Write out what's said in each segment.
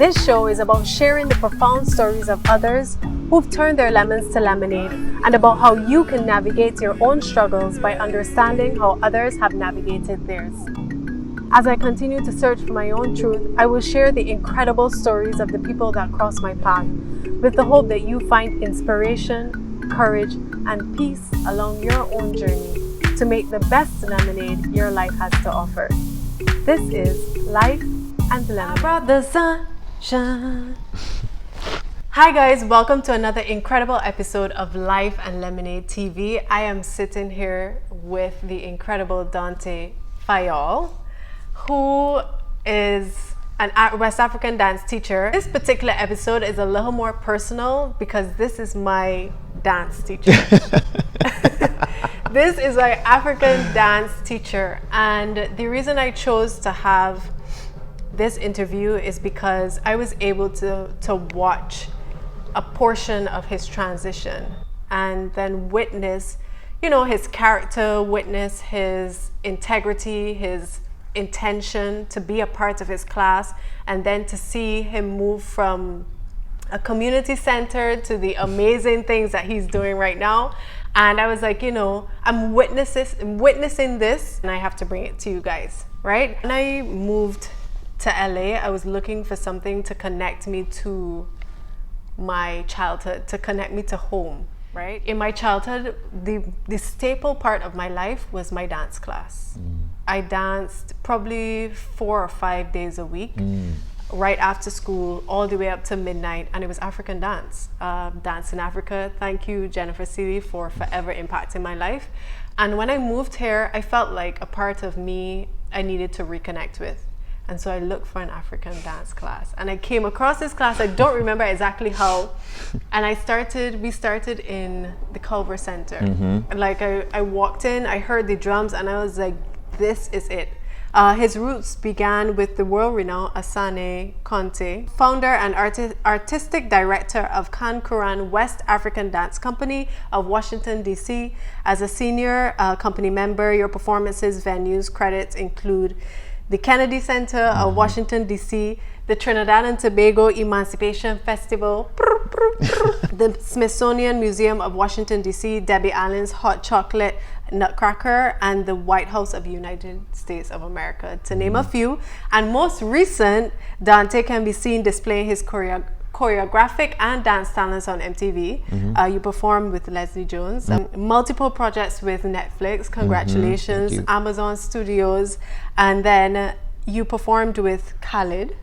This show is about sharing the profound stories of others who've turned their lemons to lemonade, and about how you can navigate your own struggles by understanding how others have navigated theirs. As I continue to search for my own truth, I will share the incredible stories of the people that cross my path, with the hope that you find inspiration, courage, and peace along your own journey to make the best lemonade your life has to offer. This is Life and Lemonade. I brought the sunshine. Hi guys, welcome to another incredible episode of Life and Lemonade TV. I am sitting here with the incredible Daunte Fyall, who is an West African dance teacher. This particular episode is a little more personal because this is my dance teacher. This is my African dance teacher, and the reason I chose to have this interview is because I was able to watch a portion of his transition and then witness, his character, witness his integrity, his intention to be a part of his class, and then to see him move from a community center to the amazing things that he's doing right now. And I was like, I'm witnessing this, and I have to bring it to you guys, right? When I moved to LA, I was looking for something to connect me to my childhood, to connect me to home, right? In my childhood, the staple part of my life was my dance class. I danced probably 4 or 5 days a week, right after school, all the way up to midnight, and it was African dance. Dance in Africa. Thank you, Jennifer Seeley, for forever impacting my life. And when I moved here, I felt like a part of me I needed to reconnect with. And so I looked for an African dance class, and I came across this class. I don't remember exactly how, and we started in the Culver Center. And like I walked in, I heard the drums, and I was like, this is it. His roots began with the world-renowned Asane Kante, founder and artistic director of Kankuran West African Dance Company of Washington, D.C. As a senior company member, your performances, venues, credits include the Kennedy Center of Washington, D.C., the Trinidad and Tobago Emancipation Festival, the Smithsonian Museum of Washington, D.C., Debbie Allen's Hot Chocolate Nutcracker, and the White House of the United States of America, to name a few. And most recent, Daunte can be seen displaying his choreographic and dance talents on MTV. You performed with Leslie Jones, multiple projects with Netflix, congratulations, Amazon Studios, and then you performed with Khalid.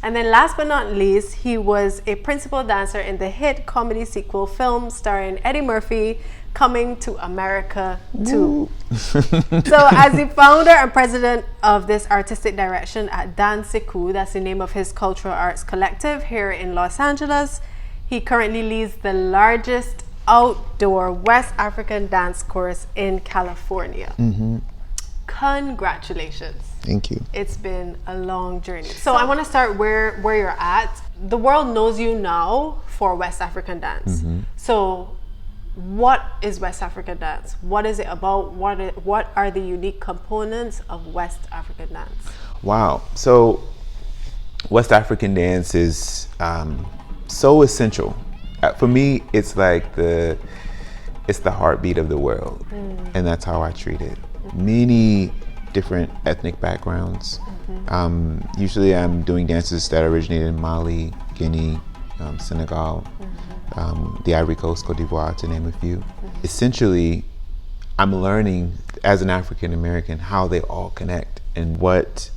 And then last but not least, he was a principal dancer in the hit comedy sequel film starring Eddie Murphy, Coming to America 2. So as the founder and president of this artistic direction at Seku, that's the name of his cultural arts collective here in Los Angeles, he currently leads the largest outdoor West African dance course in California. Congratulations. Thank you. It's been a long journey. So I want to start where you're at. The world knows you now for West African dance. So what is West African dance? What is it about? What are the unique components of West African dance? Wow. So West African dance is so essential. For me, it's like it's the heartbeat of the world, and that's how I treat it. Many different ethnic backgrounds. Usually I'm doing dances that originated in Mali, Guinea, Senegal, the Ivory Coast, Cote d'Ivoire, to name a few. Essentially, I'm learning as an African American how they all connect and what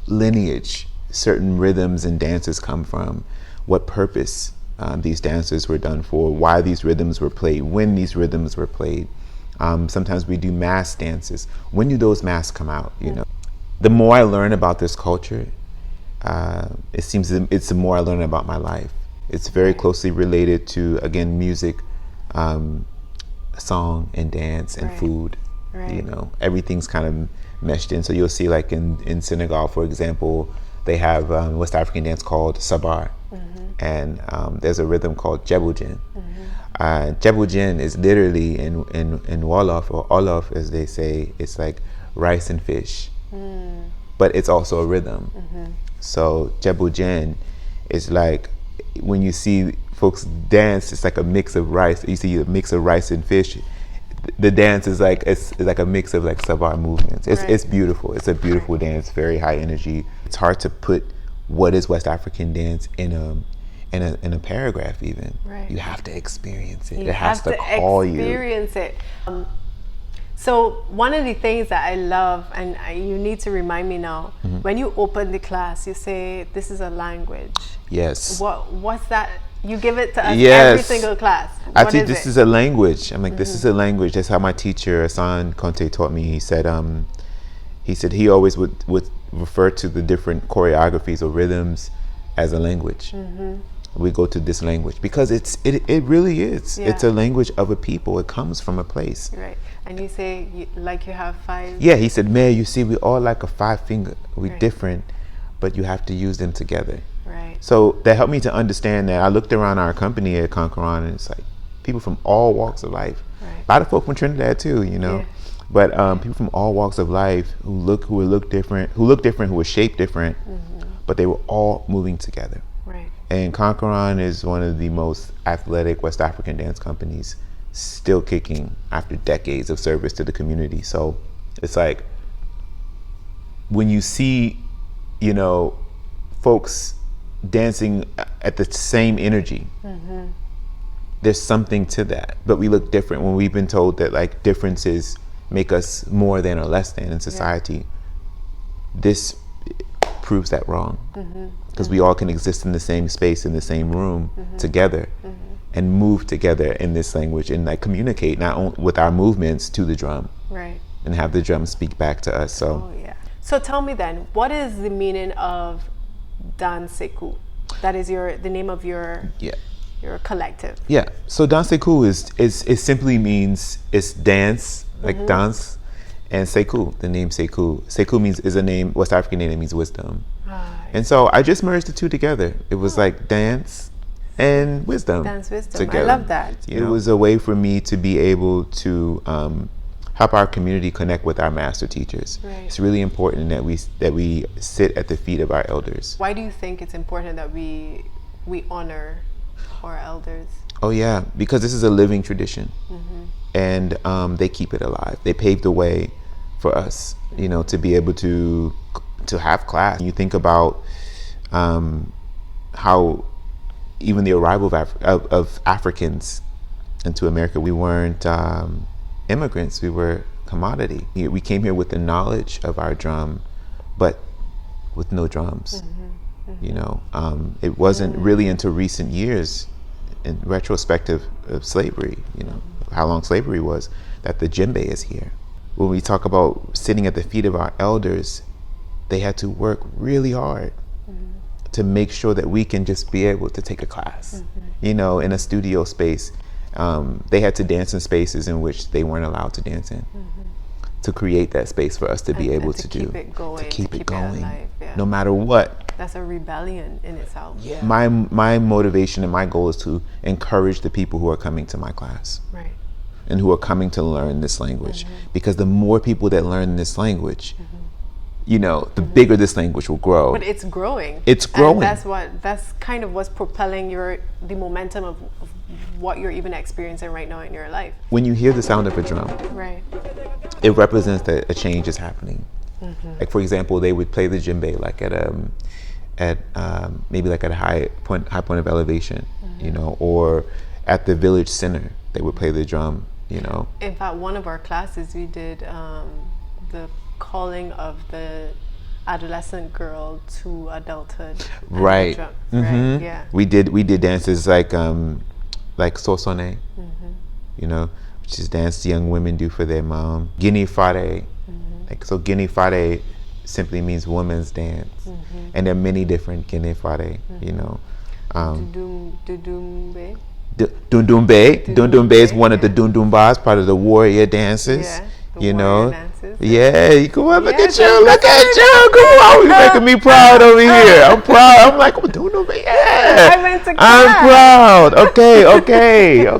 lineage certain rhythms and dances come from, what purpose these dances were done for, why these rhythms were played, when these rhythms were played. Sometimes we do mass dances. When do those masks come out? The more I learn about this culture, it seems it's the more I learn about my life. It's very closely related to, again, music, song and dance and food. Everything's kind of meshed in. So you'll see, like in Senegal, for example, they have West African dance called Sabar, and there's a rhythm called Djeboujen. Djeboujen is literally in Wolof, or Olof as they say, it's like rice and fish. but it's also a rhythm. So Jebujen is like, when you see folks dance, it's like a mix of rice. You see a mix of rice and fish. The dance is like, it's like a mix of like Savar movements. It's beautiful. It's a beautiful dance, very high energy. It's hard to put what is West African dance in a paragraph even. You have to experience it. It has to call you. Experience it. So one of the things that I love, and you need to remind me now, when you open the class, you say this is a language. Yes. What's that? You give it to us every single class. Actually, this is a language. I'm like, this is a language. That's how my teacher, Asan Kingtay, taught me. He said he always would refer to the different choreographies or rhythms as a language. We go to this language because it really is. It's a language of a people. It comes from a place. Right. And you say you have 5. Yeah, he said, "Man, you see, we all like a 5 finger. We're different, but you have to use them together." Right. So that helped me to understand that. I looked around our company at Conqueron, and it's like people from all walks of life. Right. A lot of folk from Trinidad too, you know. Yeah. But people from all walks of life who look different, who were shaped different, but they were all moving together. Right. And Conqueron is one of the most athletic West African dance companies, still kicking after decades of service to the community. So it's like, when you see, you know, folks dancing at the same energy, there's something to that. But we look different when we've been told that like differences make us more than or less than in society. This proves that wrong, because we all can exist in the same space, in the same room together, and move together in this language, and like communicate not only with our movements to the drum, and have the drum speak back to us. So so tell me then, what is the meaning of Dan Seku? That is the name of your collective. Yeah. So Dan Seku is simply means, it's dance, like dance, and Seku, the name Seku. Seku is a name, West African name that means wisdom. And so I just merged the two together. It was like dance and wisdom. Dance, wisdom. Together. I love that. It was a way for me to be able to help our community connect with our master teachers. It's really important that we sit at the feet of our elders. Why do you think it's important that we honor our elders? Oh yeah, because this is a living tradition, and they keep it alive. They paved the way for us, you know, to be able to have class. You think about how even the arrival of Africans into America, we weren't immigrants, we were commodity. We came here with the knowledge of our drum, but with no drums. You know, it wasn't really until recent years, in retrospective of slavery, you know, how long slavery was, that the djembe is here. When we talk about sitting at the feet of our elders, they had to work really hard to make sure that we can just be able to take a class, you know, in a studio space. They had to dance in spaces in which they weren't allowed to dance in, to create that space for us to be able to keep it going, alive, no matter what. That's a rebellion in itself. My motivation and my goal is to encourage the people who are coming to my class, and who are coming to learn this language, because the more people that learn this language, you know, the bigger this language will grow. But it's growing. It's growing. And that's kind of what's propelling the momentum of what you're even experiencing right now in your life. When you hear the sound of a drum, it represents that a change is happening. Like, for example, they would play the djembe like at maybe like at a high point of elevation, you know, or at the village center, they would play the drum, you know. In fact, one of our classes, we did the calling of the adolescent girl to adulthood. Right. Yeah. We did dances like Sosone, you know, which is dance young women do for their mom. Guinea Fare, like, so Guinea Fare simply means woman's dance, and there are many different Guinea Fare, you know. Dundumbe. Dundumbe is one of the Dundumbas, part of the warrior dances. You know, come on, look at you, come on, you're making me proud over here. I'm proud. I'm like, Dundumbe, I went to class. I'm proud.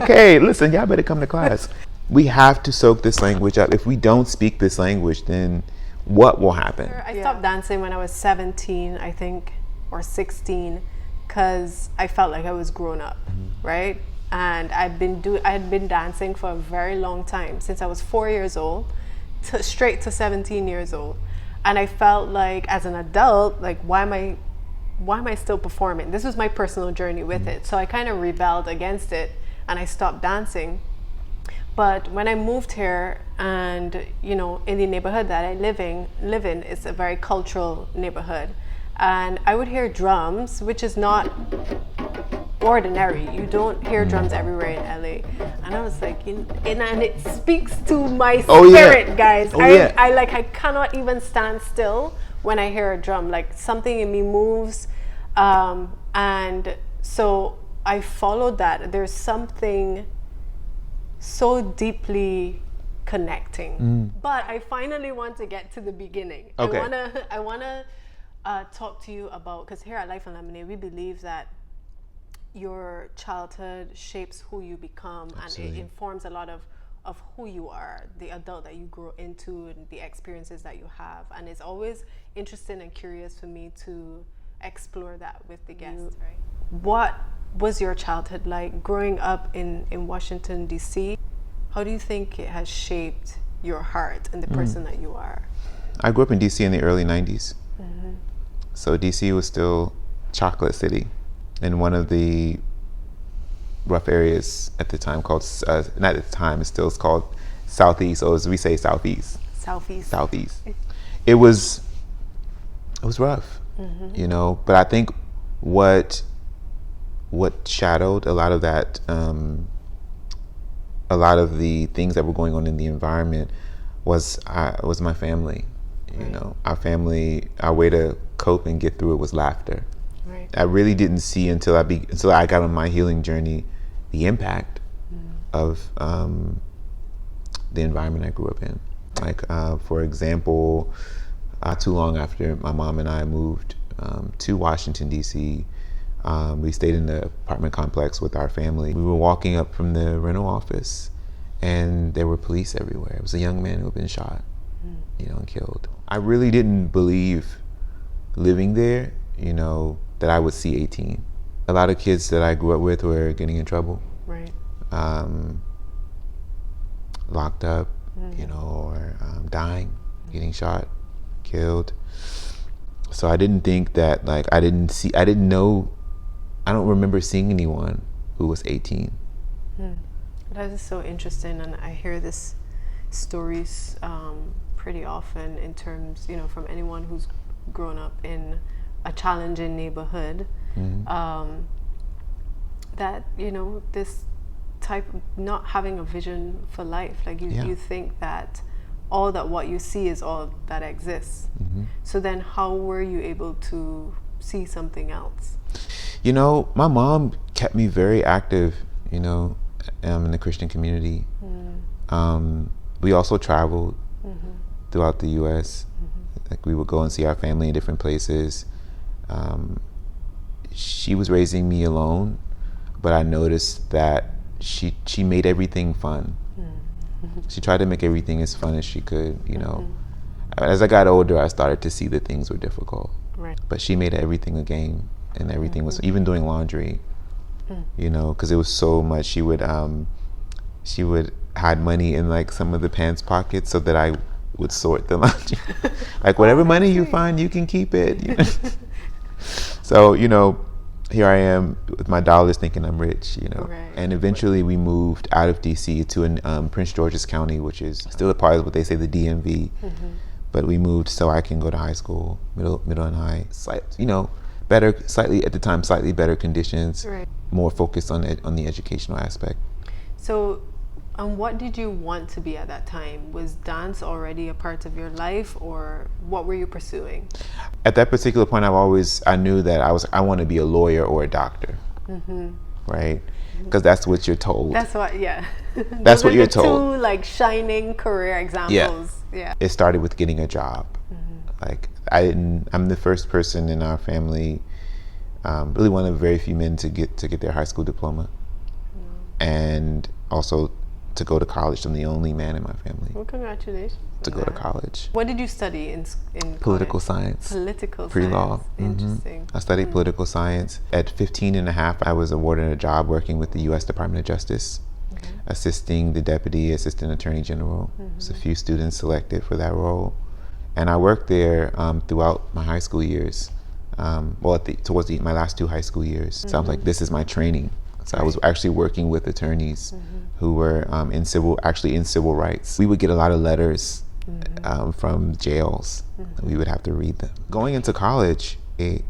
Okay. Listen, y'all better come to class. We have to soak this language up. If we don't speak this language, then what will happen? I stopped dancing when I was 17, I think, or 16, because I felt like I was grown up, right? And I had been dancing for a very long time, since I was 4 years old, straight to 17 years old. And I felt like, as an adult, like, why am I still performing? This was my personal journey with it. So I kind of rebelled against it, and I stopped dancing. But when I moved here, and in the neighborhood that I live in, it's a very cultural neighborhood, and I would hear drums, which is not ordinary. You don't hear drums everywhere in LA, and I was like, and it speaks to my spirit, guys. I cannot even stand still when I hear a drum. Like, something in me moves, and so I followed that. There's something so deeply connecting. But I finally want to get to the beginning. Okay. I wanna talk to you about, because here at Life and Lemonade, we believe that your childhood shapes who you become. Absolutely. And it informs a lot of who you are, the adult that you grow into, and the experiences that you have. And it's always interesting and curious for me to explore that with the guests, right? What was your childhood like growing up in Washington, D.C.? How do you think it has shaped your heart and the person that you are? I grew up in D.C. in the early 90s. So D.C. was still chocolate city, in one of the rough areas at the time called, not at the time, it's called Southeast, or as we say, Southeast. Southeast. It was rough, but I think what shadowed a lot of that, a lot of the things that were going on in the environment was my family. Our family, our way to cope and get through it was laughter. Right. I really didn't see until I got on my healing journey the impact of the environment I grew up in. Like, for example, not too long after my mom and I moved to Washington, D.C., we stayed in the apartment complex with our family. We were walking up from the rental office, and there were police everywhere. It was a young man who had been shot, and killed. I really didn't believe, living there, that I would see 18. A lot of kids that I grew up with were getting in trouble, right? Locked up, or dying, getting shot, killed. So I didn't think that, like, I don't remember seeing anyone who was 18. That is so interesting, and I hear this stories pretty often in terms, from anyone who's grown up in a challenging neighborhood, that, this type of not having a vision for life, like you think that what you see is all that exists. So then how were you able to see something else? My mom kept me very active, in the Christian community. We also traveled throughout the U.S. Like, we would go and see our family in different places. She was raising me alone, but I noticed that she made everything fun. She tried to make everything as fun as she could, As I got older, I started to see that things were difficult. Right. But she made everything a game, and everything was, even doing laundry, because it was so much. She would hide money in, like, some of the pants pockets so that I would sort the laundry. Like, whatever money you find, you can keep it. So, here I am with my dollars thinking I'm rich, Right. And eventually we moved out of DC to Prince George's County, which is still a part of what they say the DMV. But we moved so I can go to high school, middle and high, better, slightly at the time, slightly better conditions, right. More focused on the educational aspect. So, what did you want to be at that time? Was dance already a part of your life, or what were you pursuing? At that particular point, I knew that I want to be a lawyer or a doctor, right? Because that's what you're told. That's what, yeah. That's what you're told. Two, like, shining career examples. Yeah. It started with getting a job. Like, I'm the first person in our family, really one of the very few men to get their high school diploma, and also to go to college. I'm the only man in my family Well, congratulations. to go to college. What did you study in Political college? science. Political Pre-law. science. Interesting. I studied political science. At 15 and a half, I was awarded a job working with the U.S. Department of Justice, assisting the Deputy Assistant Attorney General. There's a few students selected for that role. And I worked there throughout my high school years. Towards my last 2 high school years. So I was like, this is my training. So I was actually working with attorneys who were in civil rights. We would get a lot of letters from jails. We would have to read them. Going into college, it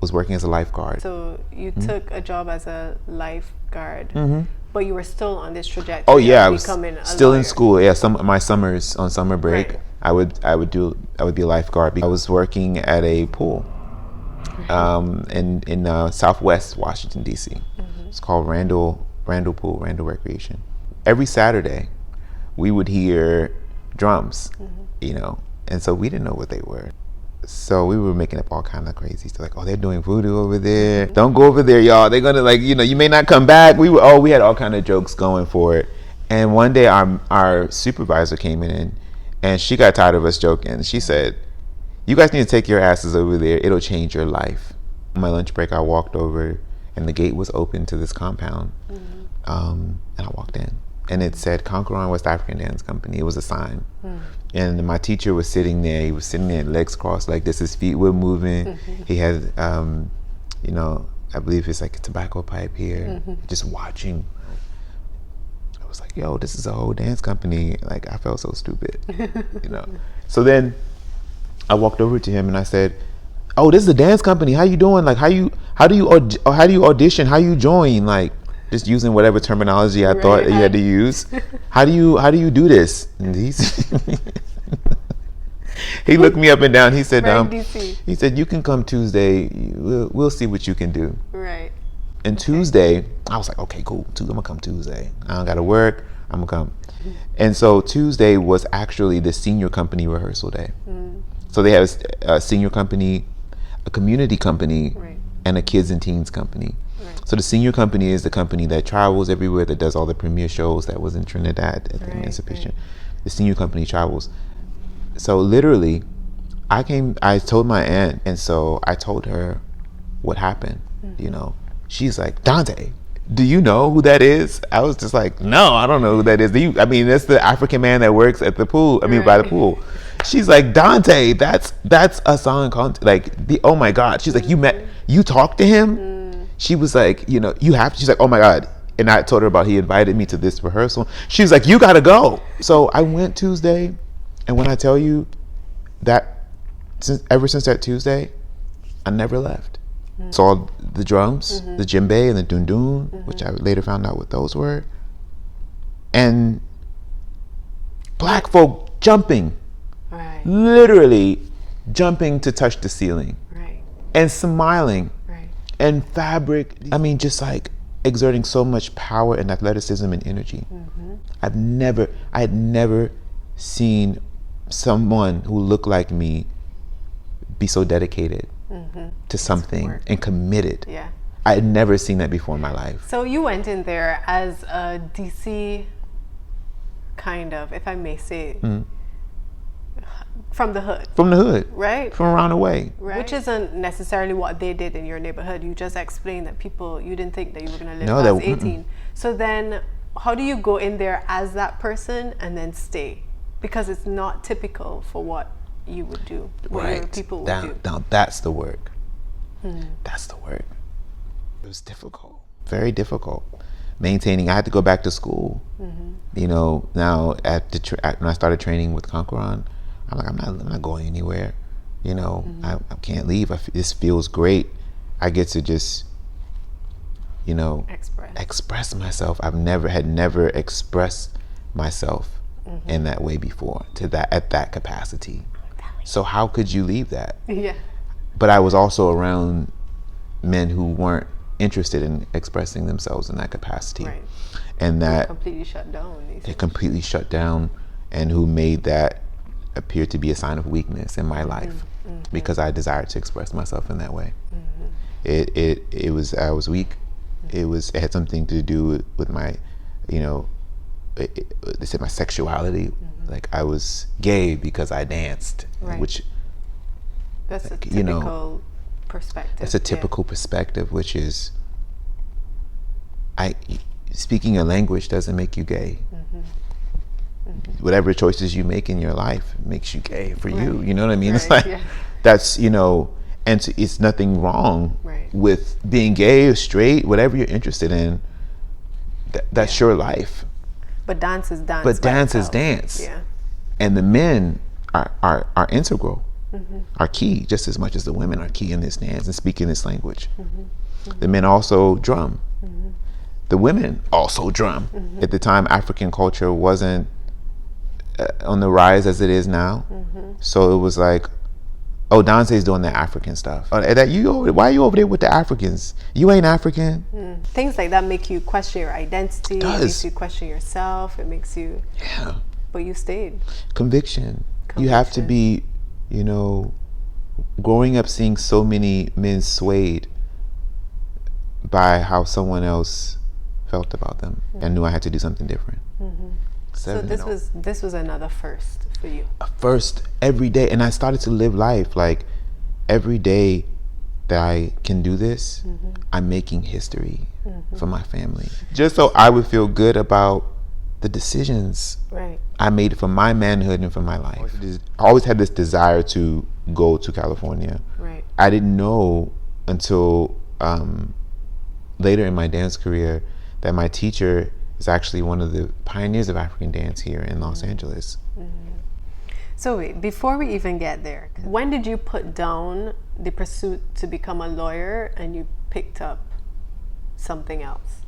was working as a lifeguard. So you took a job as a lifeguard, but you were still on this trajectory. Oh yeah, I was becoming a still lawyer. in school. Yeah, my summers on summer break, Right. I would be a lifeguard. I was working at a pool in Southwest Washington D.C. It's called Randall Pool, Randall Recreation. Every Saturday, we would hear drums, and so we didn't know what they were. So we were making up all kind of crazy stuff, like, oh, they're doing voodoo over there. Don't go over there, y'all. They're gonna you may not come back. We had all kind of jokes going for it. And one day our supervisor came in and she got tired of us joking. She said, you guys need to take your asses over there. It'll change your life. On my lunch break, I walked over and the gate was open to this compound. And I walked in and it said Conqueron West African Dance Company. It was a sign. And my teacher was sitting there. He was sitting there, legs crossed like this. His feet were moving. He had, I believe it's like a tobacco pipe here, just watching. I was like, yo, this is a whole dance company. Like, I felt so stupid, So then I walked over to him and I said, oh, this is a dance company. How you doing? Like, how do you audition? How you join? Like, just using whatever terminology I thought that you had to use. How do you do this? And he looked me up and down. He said, you can come Tuesday. We'll see what you can do. Right. And Tuesday, I was like, okay, cool. I'm gonna come Tuesday. I don't gotta work. I'm gonna come. And so Tuesday was actually the senior company rehearsal day. So they have a senior company, a community company, and a kids and teens company. So the senior company is the company that travels everywhere, that does all the premiere shows. That was in Trinidad at the Emancipation. The senior company travels. So literally, I told my aunt, and so I told her what happened. She's like, Daunte, do you know who that is? I was just like, no, I don't know who that is. That's the African man that works at the pool. By the pool. She's like, Daunte, that's a song called oh my God. She's like, you talked to him? She was like, she's like, oh my God. And I told her about, he invited me to this rehearsal. She was like, you gotta go. So I went Tuesday. And when I tell you that ever since that Tuesday, I never left. Saw the drums, the djembe and the dundun, which I later found out what those were. And black folk jumping, literally jumping to touch the ceiling, and smiling, and fabric. Just like exerting so much power and athleticism and energy. I had never seen someone who looked like me be so dedicated to something and committed. Yeah, I had never seen that before in my life. So you went in there as a DC kind of, if I may say, from the hood, right? From around the way, right? Which isn't necessarily what they did in your neighborhood. You just explained that you didn't think that you were going to live past 18. So then, how do you go in there as that person and then stay? Because it's not typical for what you would do, what your people would do. Now that's the work. That's the work. It was difficult, very difficult. Maintaining, I had to go back to school. Now when I started training with Conqueron, I'm like, I'm not going anywhere. I can't leave. This feels great. I get to just, express myself. I've never expressed myself in that way before, at that capacity. So how could you leave that? Yeah. But I was also around men who weren't interested in expressing themselves in that capacity, and that completely shut down. They completely shut down, and who made that appear to be a sign of weakness in my life, because I desired to express myself in that way. I was weak. It had something to do with my, they said my sexuality, like I was gay because I danced, Right. which That's a typical you know, perspective. that's a typical perspective, which is speaking a language doesn't make you gay. Whatever choices you make in your life makes you gay for you. You know what I mean? It's like that's, you know, and it's nothing wrong with being gay or straight, whatever you're interested in. That's your life. But dance is dance. But dance is dance. Yeah. And the men are integral, are key just as much as the women are key in this dance and speaking this language. The men also drum. The women also drum. At the time, African culture wasn't on the rise as it is now. So it was like, oh, Daunte's doing the African stuff. Why are you over there with the Africans? You ain't African. Things like that make you question your identity. It does. It makes you question yourself. It makes you. Yeah. But you stayed. Conviction. You have to be, you know, growing up seeing so many men swayed by how someone else felt about them. I knew I had to do something different. So this was another first for you. A first every day, and I started to live life like every day that I can do this, I'm making history for my family, just so I would feel good about the decisions I made for my manhood and for my life. I always had this desire to go to California. I didn't know until later in my dance career that my teacher is actually one of the pioneers of African dance here in Los Angeles. So wait, before we even get there, when did you put down the pursuit to become a lawyer and you picked up something else?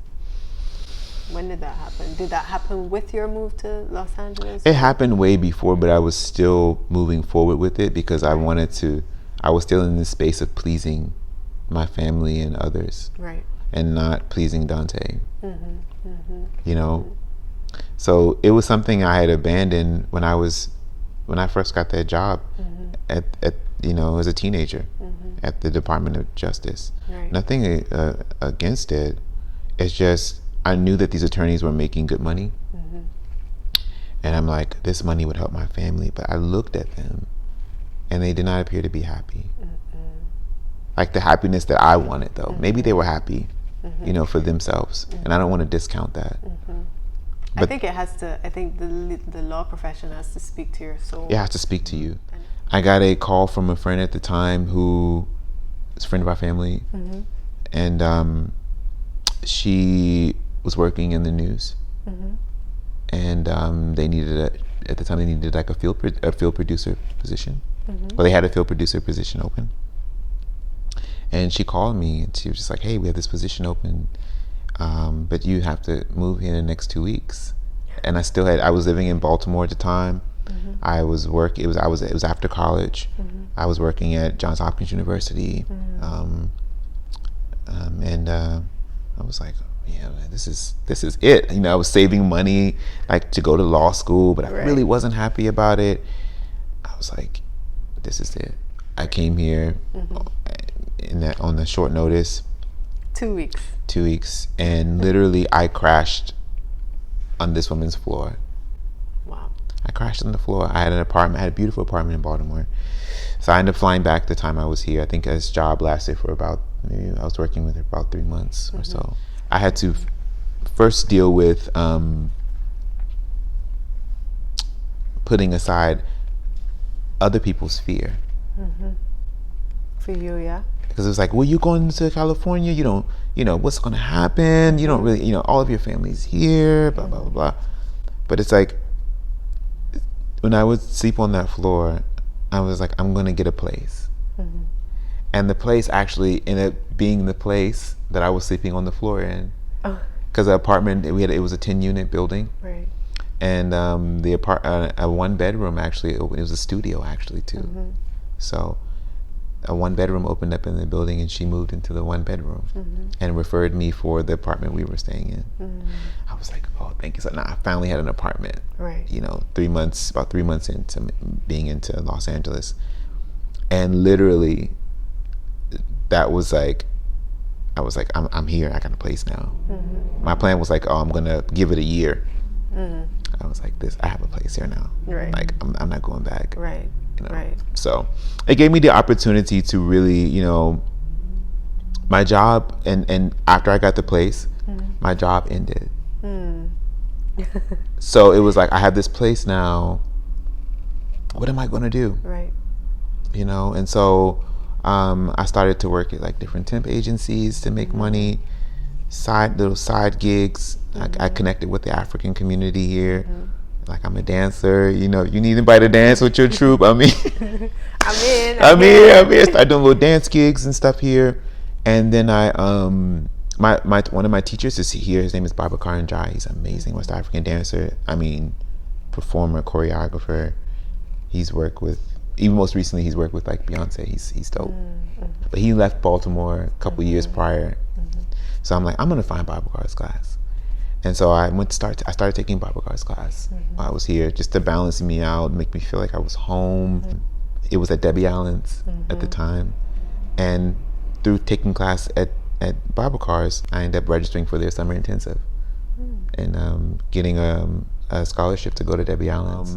When did that happen? Did that happen with your move to Los Angeles? It happened way before, but I was still moving forward with it because I was still in the space of pleasing my family and others. And not pleasing Daunte. You know? So it was something I had abandoned when I first got that job at you know, as a teenager at the Department of Justice. Nothing against it. It's just I knew that these attorneys were making good money. And I'm like, this money would help my family. But I looked at them and they did not appear to be happy. Like the happiness that I wanted, though. Maybe they were happy, you know, for themselves. And I don't want to discount that. But I think it has to, I think the law profession has to speak to your soul. It has to speak to you. I got a call from a friend at the time who is a friend of our family. And she was working in the news. And they needed, at the time, they needed like a field producer position. Well, they had a field producer position open. And she called me and she was just like, hey, we have this position open, but you have to move here in the next 2 weeks. And I was living in Baltimore at the time. I was working, it was after college. I was working at Johns Hopkins University. And I was like, yeah, man, this is it. You know, I was saving money like to go to law school, but I really wasn't happy about it. I was like, this is it. I came here on the short notice. 2 weeks. 2 weeks, and literally I crashed on this woman's floor. Wow. I crashed on the floor. I had an apartment. I had a beautiful apartment in Baltimore. So I ended up flying back the time I was here. I think this job lasted for about, maybe I was working with her about 3 months or so. I had to first deal with putting aside other people's fear. For you, yeah? Because it was like, well, you going to California, you don't, you know, what's going to happen? You don't really, you know, all of your family's here, blah, blah, blah, blah. But it's like, when I would sleep on that floor, I was like, I'm going to get a place. And the place actually ended up being the place that I was sleeping on the floor in. Because the apartment, it was a 10-unit building. And a one bedroom actually opened. It was a studio actually too. So a one bedroom opened up in the building, and she moved into the one bedroom and referred me for the apartment we were staying in. I was like, oh, thank you. So now I finally had an apartment. You know, about 3 months into being into Los Angeles, and literally, that was like, I was like, I'm here. I got a place now. My plan was like, oh, I'm gonna give it a year. I was like, I have a place here now. Right. Like, I'm not going back. Right. You know? Right. So it gave me the opportunity to really, you know, my job, and after I got the place, my job ended. So it was like, I have this place now. What am I going to do? Right. You know, and so I started to work at like different temp agencies to make money, little side gigs. I connected with the African community here. Like, I'm a dancer. You know, if you need anybody to dance with your troupe, I'm in. I'm here. Started doing little dance gigs and stuff here. And then one of my teachers is here. His name is Babacar Njai. He's an amazing West African dancer. I mean, performer, choreographer. He's worked with, even most recently, he's worked with like Beyonce. He's dope. But he left Baltimore a couple years prior. So I'm like, I'm gonna find Babacar's class. And so I started taking Babacar's class. I was here just to balance me out, make me feel like I was home. It was at Debbie Allen's at the time. And through taking class at Babacar's, I ended up registering for their summer intensive and getting a scholarship to go to Debbie Allen's.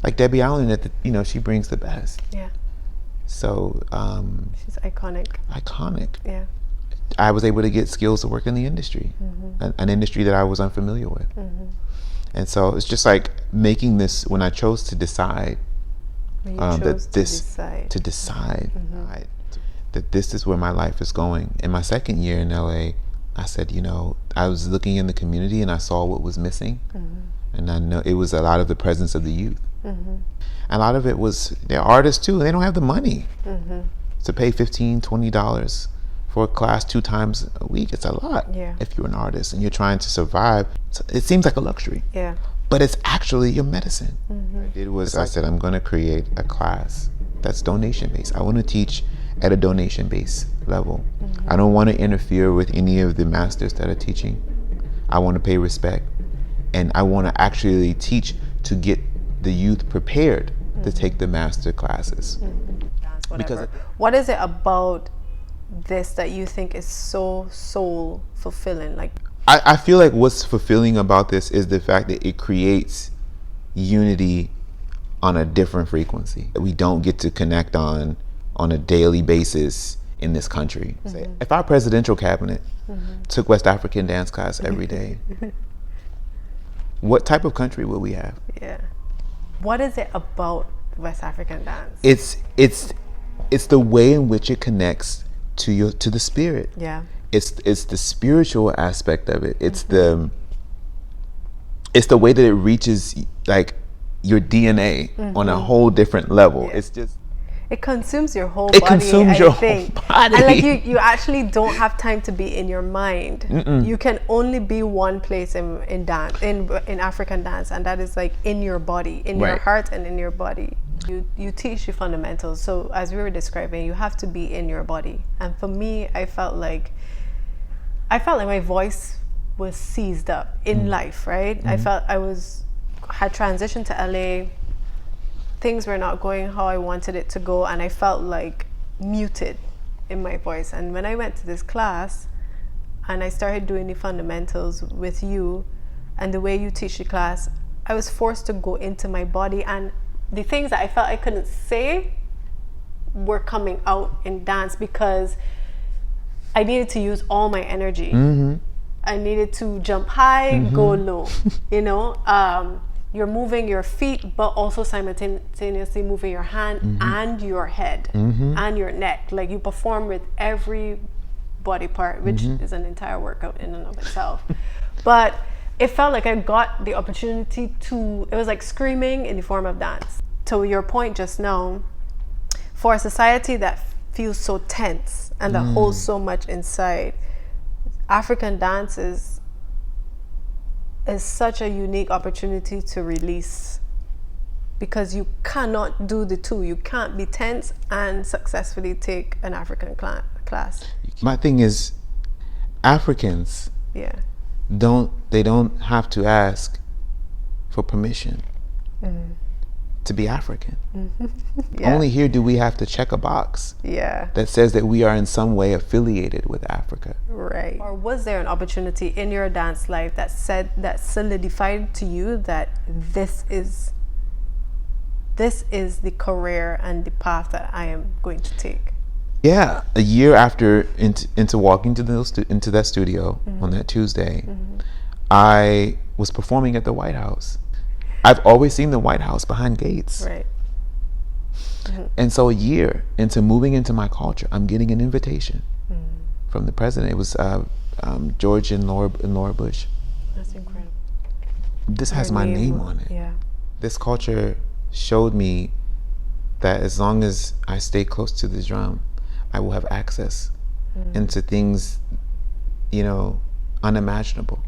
Like Debbie Allen, you know, she brings the best. Yeah. So she's iconic. Iconic. Yeah. I was able to get skills to work in the industry, an industry that I was unfamiliar with. And so it's just like making this, when I chose to decide that this is where my life is going. In my second year in LA, I said, you know, I was looking in the community and I saw what was missing. And I know it was a lot of the presence of the youth. A lot of it was, they're artists too, and they don't have the money to pay $15, $20 for a class 2 times a week. It's a lot if you're an artist and you're trying to survive. So it seems like a luxury. Yeah. But it's actually your medicine. What I did was, I said, I'm going to create a class that's donation based. I want to teach at a donation based level. I don't want to interfere with any of the masters that are teaching. I want to pay respect, and I want to actually teach to get the youth prepared to take the master classes. Because what is it about this that you think is so soul fulfilling? Like, I feel like what's fulfilling about this is the fact that it creates unity on a different frequency that we don't get to connect on a daily basis in this country. If our presidential cabinet took West African dance class every day, what type of country will we have? Yeah. What is it about West African dance? It's the way in which it connects to the spirit. Yeah. It's the spiritual aspect of it. It's the way that it reaches like your DNA on a whole different level. Yeah. It's just, it consumes your whole body. It consumes your whole body. And like you actually don't have time to be in your mind. You can only be one place in dance, in African dance, and that is like in your body, in your heart and in your body. You teach the fundamentals. So as we were describing, you have to be in your body. And for me, I felt like my voice was seized up in life, right? I felt had transitioned to LA. Things were not going how I wanted it to go, and I felt like muted in my voice. And when I went to this class and I started doing the fundamentals with you and the way you teach the class, I was forced to go into my body, and the things that I felt I couldn't say were coming out in dance because I needed to use all my energy. I needed to jump high, go low, you know. You're moving your feet, but also simultaneously moving your hand and your head and your neck. Like, you perform with every body part, which is an entire workout in and of itself. But it felt like I got the opportunity to, it was like screaming in the form of dance. To your point just now, for a society that feels so tense and that holds so much inside, African dance is such a unique opportunity to release, because you cannot do the two. You can't be tense and successfully take an African class. My thing is, Africans don't have to ask for permission to be African. Only here do we have to check a box that says that we are in some way affiliated with Africa. Right. right? Or was there an opportunity in your dance life that solidified to you that this is the career and the path that I am going to take? Yeah, a year after into walking into that studio on that Tuesday, I was performing at the White House. I've always seen the White House behind gates. Right. And so a year into moving into my culture, I'm getting an invitation from the president. It was George and Laura Bush. That's incredible. This has my name on it. Yeah. This culture showed me that as long as I stay close to the drum, I will have access into things, unimaginable.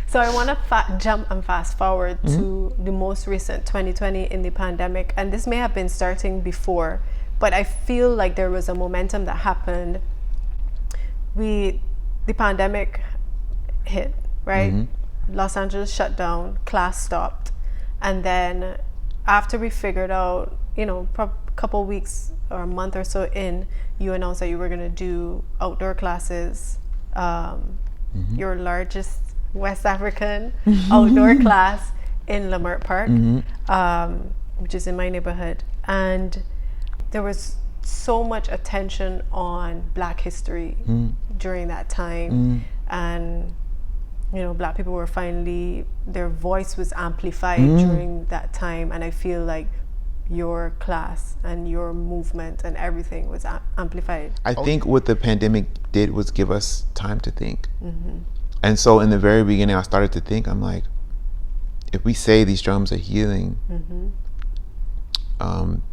So I want to jump and fast forward to the most recent 2020 in the pandemic. And this may have been starting before, but I feel like there was a momentum that happened. The pandemic hit, right? Los Angeles shut down, class stopped. And then after we figured out, a couple weeks or a month or so in, you announced that you were going to do outdoor classes, your largest West African outdoor class in Leimert Park, which is in my neighborhood. And there was so much attention on Black history during that time. And, Black people were finally, their voice was amplified during that time. And I feel like your class and your movement and everything was amplified. I think what the pandemic did was give us time to think. And so in the very beginning, I started to think, I'm like, if we say these drums are healing,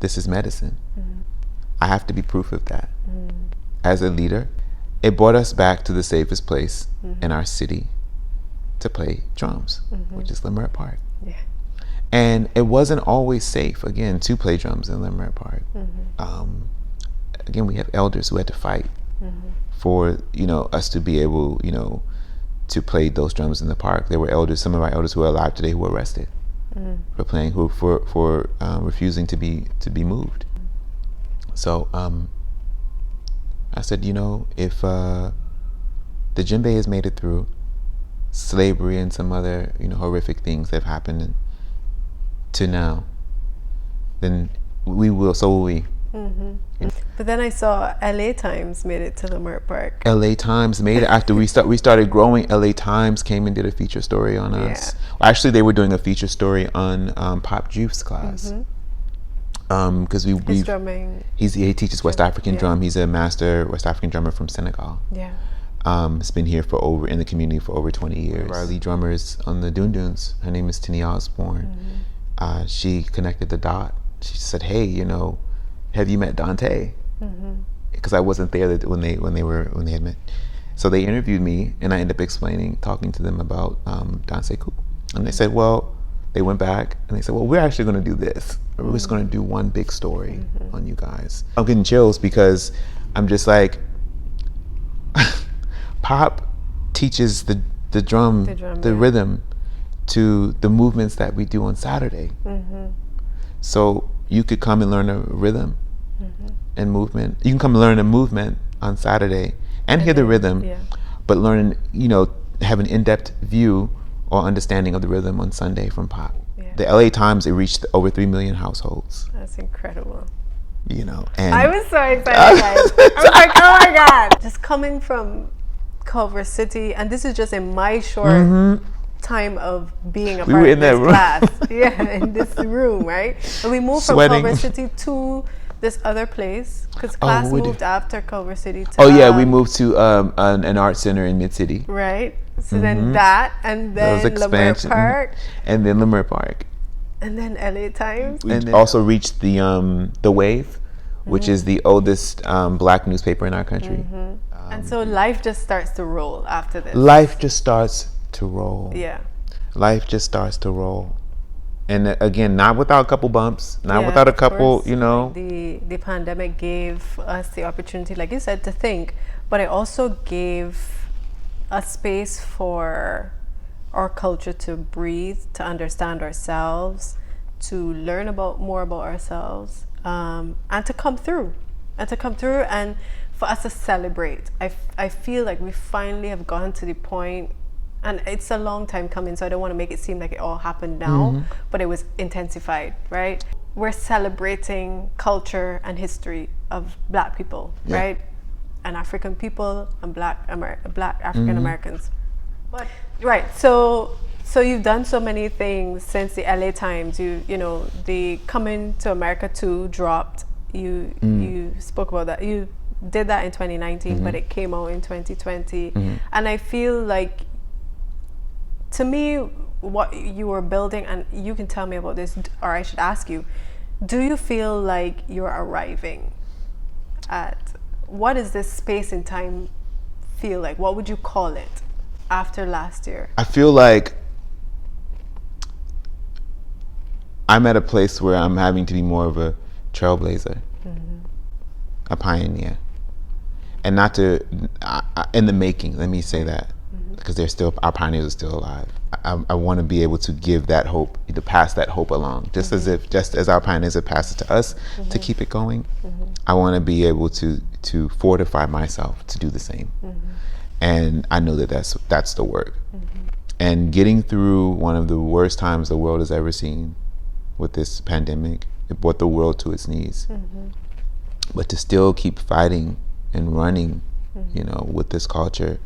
this is medicine. I have to be proof of that. As a leader, it brought us back to the safest place in our city to play drums, which is Leimert Park. Yeah. And it wasn't always safe, again, to play drums in Leimert Park. Again, we have elders who had to fight for, us to be able, to play those drums in the park. There were elders, some of our elders who are alive today, who were arrested for playing, for refusing to be moved. So I said, if the djembe has made it through slavery and some other horrific things that have happened to now, then we will. So will we. But then I saw LA Times made it to Leimert Park. LA Times made it after we started growing. LA Times came and did a feature story on us. Well, actually, they were doing a feature story on Pop Juice's class. Because His drumming. He teaches West African drum. He's a master West African drummer from Senegal. Yeah. Has been here in the community for over 20 years. Our lead drummer is on the Doon Dunes. Her name is Tini Osborne. She connected the dot. She said, "Hey, have you met Daunte?" Because I wasn't there when they had met. So they interviewed me, and I ended up talking to them about Seku. And they said, well, they went back and they said, well, we're actually going to do this. We're just going to do one big story on you guys. I'm getting chills because I'm just like, Pop teaches the drum, the rhythm to the movements that we do on Saturday. So you could come and learn a rhythm and movement. You can come learn a movement on Saturday and hear the rhythm, but learn, have an in-depth view or understanding of the rhythm on Sunday from Pop. The LA Times, it reached over 3 million households. That's incredible. And I was so excited, guys. I was like, oh my God. Just coming from Culver City, and this is just in my short time of being a part of this class. In this room, right? And we moved from Culver City to this other place because class moved after Culver City to we moved to an art center in Mid-City. Right. So then that, and then Leimert Park. And then Leimert Park. And then LA Times. We also reached the Wave, which is the oldest Black newspaper in our country. And so life just starts to roll after this. Life just starts to roll. Yeah. Life just starts to roll. And again, not without a couple bumps, not without a couple, The pandemic gave us the opportunity, like you said, to think, but it also gave a space for our culture to breathe, to understand ourselves, to learn more about ourselves, and to come through, and for us to celebrate. I feel like we finally have gotten to the point, and it's a long time coming, so I don't want to make it seem like it all happened now, but it was intensified, right? We're celebrating culture and history of Black people, right? And African people and Black African Americans. But right, so you've done so many things since the LA Times. You know, the Coming to America 2 dropped. You spoke about that. You did that in 2019, but it came out in 2020. And I feel like, to me, what you were building, and you can tell me about this, or I should ask you, do you feel like you're arriving at, what does this space and time feel like? What would you call it after last year? I feel like I'm at a place where I'm having to be more of a trailblazer, a pioneer, and not to in the making. Let me say that, because they're still, our pioneers are still alive. I want to be able to give that hope, to pass that hope along, just as our pioneers have passed it to us, to keep it going. I want to be able to fortify myself to do the same, and I know that that's the work. And getting through one of the worst times the world has ever seen with this pandemic, it brought the world to its knees. But to still keep fighting and running, you know, with this culture,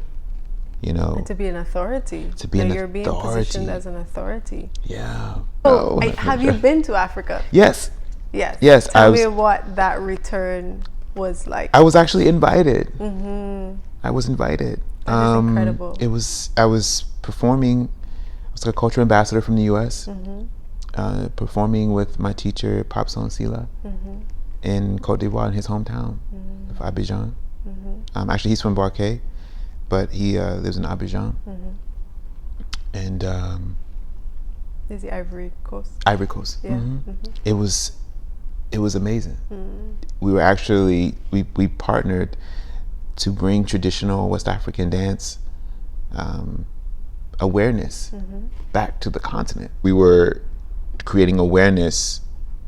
you know, and to be an authority. To be an you're being positioned as an authority. Yeah. So, have you been to Africa? Yes. Yes. Yes. Tell me what that return was like. I was actually invited. I was invited. That is incredible. I was performing. I was a cultural ambassador from the U.S. Performing with my teacher, Pop Sila, in Côte d'Ivoire, in his hometown of Abidjan. Actually, he's from Barquet, but he lives in Abidjan. And is the Ivory Coast? Ivory Coast. Yeah. It was amazing. We were actually we partnered to bring traditional West African dance awareness back to the continent. We were creating awareness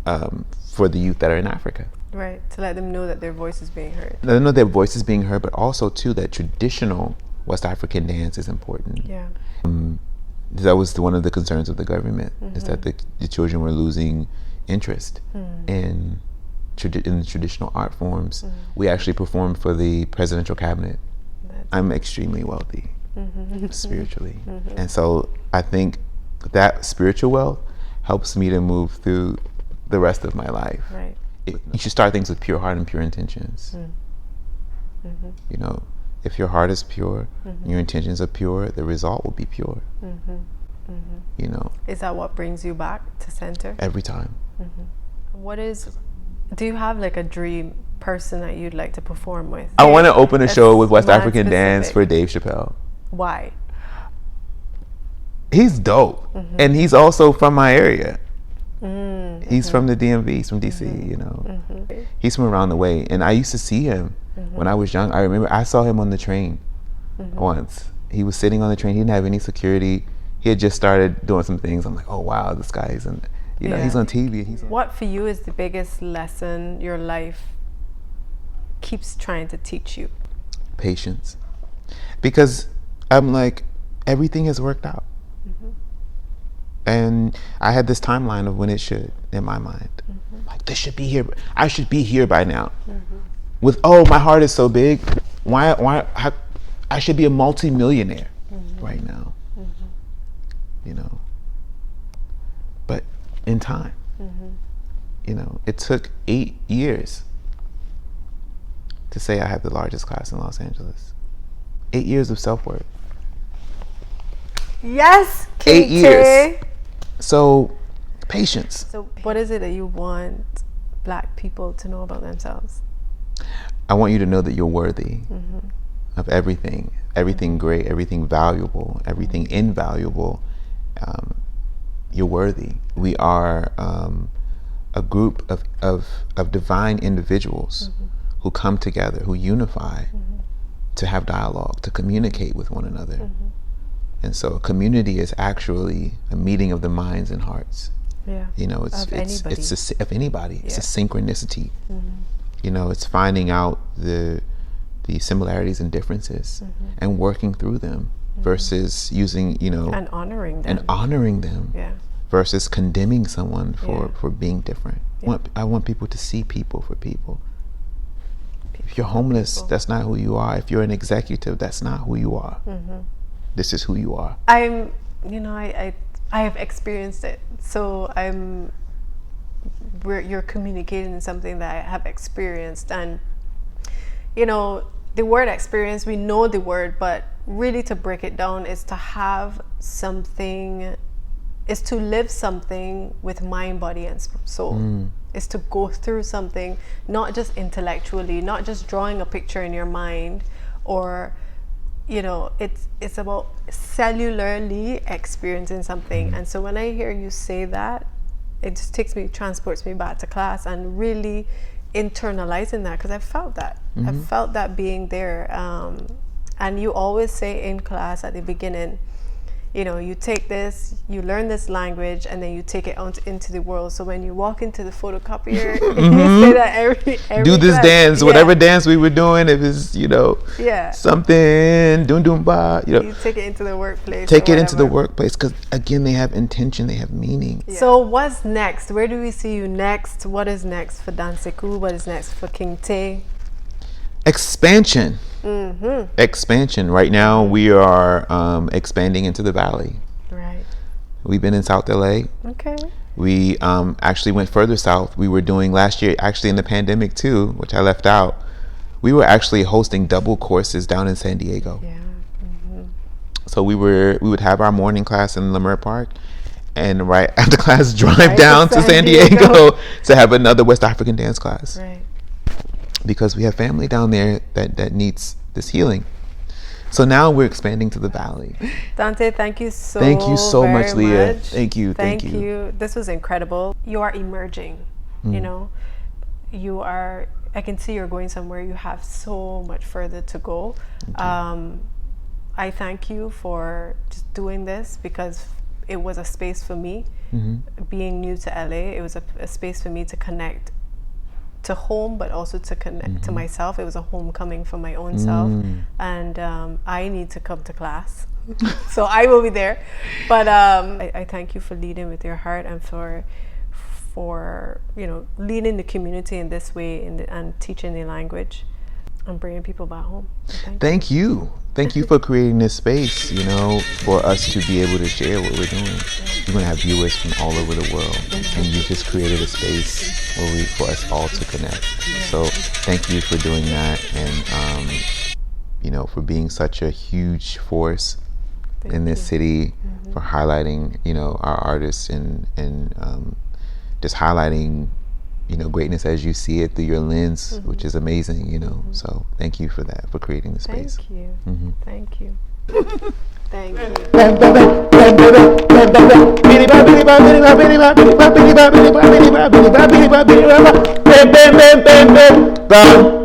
for the youth that are in Africa. Right, to let them know that their voice is being heard. Let them know their voice is being heard, but also too that traditional West African dance is important. Yeah. That was one of the concerns of the government, is that the children were losing interest in the traditional art forms. We actually performed for the presidential cabinet. I'm extremely wealthy, spiritually. And so I think that spiritual wealth helps me to move through the rest of my life. Right. You should start things with pure heart and pure intentions. You know, if your heart is pure, and your intentions are pure, the result will be pure. You know. Is that what brings you back to center? Every time. Do you have like a dream person that you'd like to perform with? I want to open a show with West African dance for Dave Chappelle. Why? He's dope, and he's also from my area. He's from the DMV, he's from DC, you know. He's from around the way, and I used to see him when I was young. I remember I saw him on the train once. He was sitting on the train, he didn't have any security. He had just started doing some things. I'm like, oh wow, this guy is in, you know, he's on TV. What for you is the biggest lesson your life keeps trying to teach you? Patience. Because I'm like, everything has worked out. And I had this timeline of when it should, in my mind. Like, this should be here. I should be here by now. With, oh, my heart is so big. How, I should be a multi-millionaire right now. You know. But in time, you know, it took 8 years to say I have the largest class in Los Angeles. 8 years of self-worth. Yes, Kingtay. 8 years. So, patience. So, what is it that you want Black people to know about themselves? I want you to know that you're worthy of everything great, everything valuable, everything invaluable. You're worthy. We are a group of divine individuals who come together, who unify to have dialogue, to communicate with one another. And so a community is actually a meeting of the minds and hearts. Yeah. You know, it's of anybody. Yeah. It's a synchronicity. You know, it's finding out the the similarities and differences and working through them versus using, and honoring them. Yeah. Versus condemning someone for being different. I want people to see people for people. If you're homeless, that's not who you are. If you're an executive, that's not who you are. This is who you are. I have experienced it. So you're communicating something that I have experienced, and the word experience, we know the word, but really to break it down is to have something, is to live something with mind, body, and soul. Is to go through something, not just intellectually, not just drawing a picture in your mind, or it's about cellularly experiencing something. And so when I hear you say that, it just transports me back to class and really internalizing that, because I felt that. I felt that being there. And you always say in class at the beginning, you take this, you learn this language, and then you take it out into the world. So when you walk into the photocopier, you say that every do this class. dance, whatever dance we were doing, if it's something dun ba, you take it into the workplace. Take it into the workplace, because again, they have intention, they have meaning. So what's next? Where do we see you next? What is next for Seku? What is next for Kingtay? Expansion. Expansion. Right now we are expanding into the Valley. Right. We've been in South LA. Okay. We actually went further south. We were doing last year, actually in the pandemic too, which I left out. We were actually hosting double courses down in San Diego. Yeah. So we would have our morning class in Leimert Park, and right after class drive down to San Diego to have another West African dance class. Right. Because we have family down there that needs this healing. So now we're expanding to the Valley. Daunte, thank you so much, Leah. much. Thank you. This was incredible. You are emerging. You are, I can see you're going somewhere. You have so much further to go. I thank you for just doing this, because it was a space for me. Being new to LA, it was a space for me to connect to home, but also to connect to myself. It was a homecoming for my own self, and I need to come to class. So I will be there. But I thank you for leading with your heart, and for leading the community in this way, and teaching the language and bringing people back home. Thank you for creating this space, for us to be able to share what we're doing. You're going to have viewers from all over the world, and you just created a space for us all to connect. So thank you for doing that, and for being such a huge force in this city, for highlighting our artists, and just highlighting greatness as you see it through your lens, which is amazing, So thank you for that, for creating the space. Thank you. Thank you. Thank you.